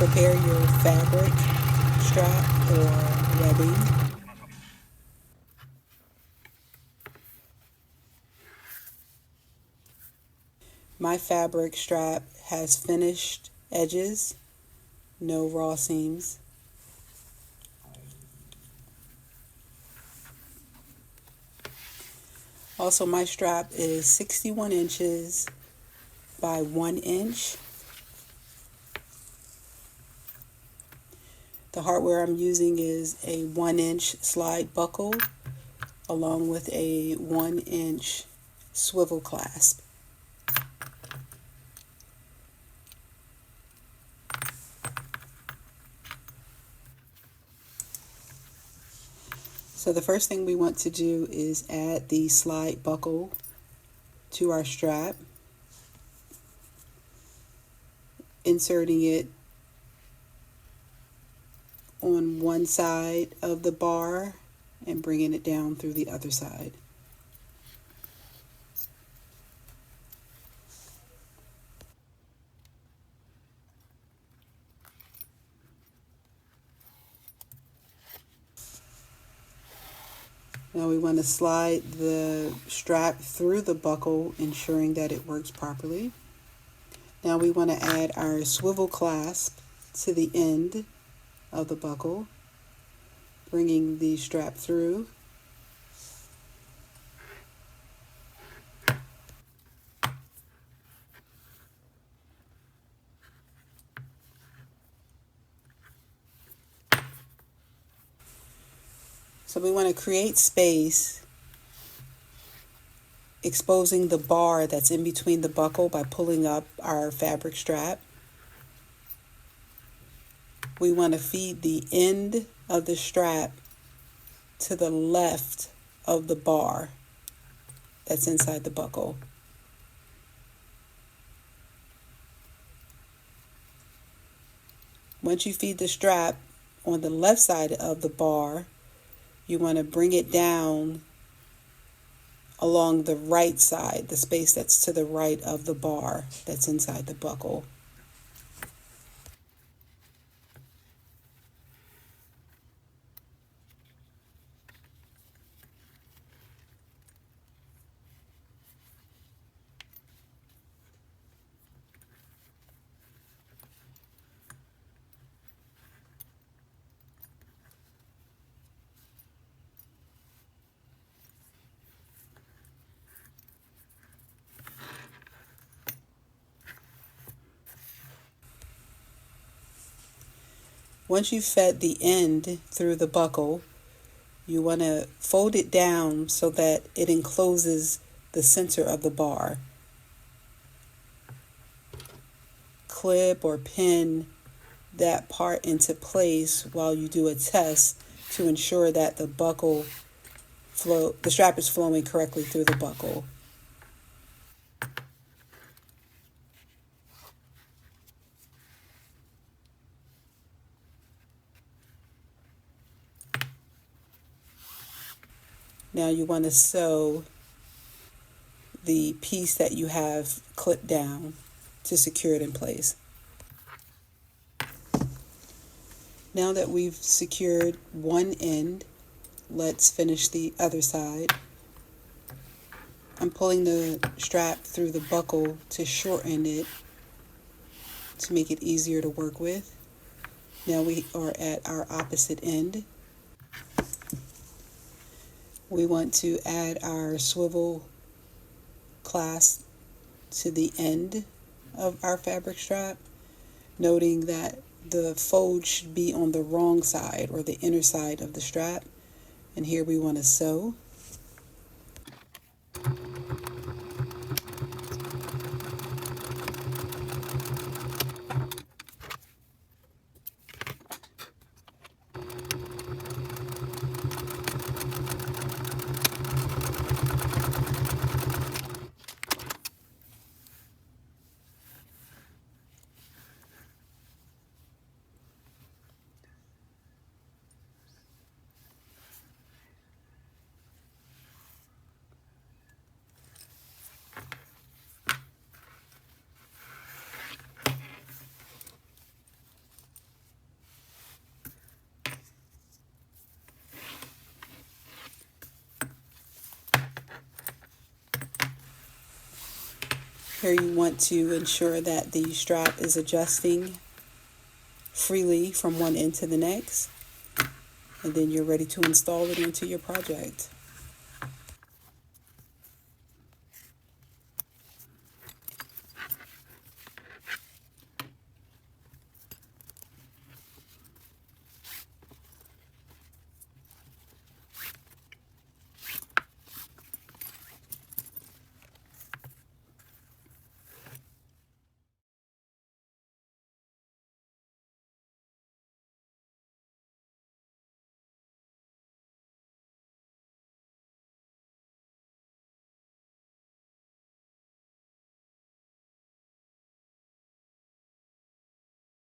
prepare your fabric strap or webbing. My fabric strap has finished edges, no raw seams. Also, my strap is 61 inches by 1 inch. The hardware I'm using is a 1-inch slide buckle along with a 1-inch swivel clasp. So the first thing we want to do is add the slide buckle to our strap, inserting it on one side of the bar and bringing it down through the other side. Now we want to slide the strap through the buckle, ensuring that it works properly. Now we want to add our swivel clasp to the end of the buckle, bringing the strap through. So we want to create space, exposing the bar that's in between the buckle by pulling up our fabric strap. We want to feed the end of the strap to the left of the bar that's inside the buckle. Once you feed the strap on the left side of the bar, you want to bring it down along the right side, the space that's to the right of the bar that's inside the buckle. Once you've fed the end through the buckle, you want to fold it down so that it encloses the center of the bar. Clip or pin that part into place while you do a test to ensure that the strap is flowing correctly through the buckle. Now you want to sew the piece that you have clipped down to secure it in place. Now that we've secured one end, let's finish the other side. I'm pulling the strap through the buckle to shorten it to make it easier to work with. Now we are at our opposite end. We want to add our swivel clasp to the end of our fabric strap, noting that the fold should be on the wrong side or the inner side of the strap. And here we want to sew. Here you want to ensure that the strap is adjusting freely from one end to the next, and then you're ready to install it into your project.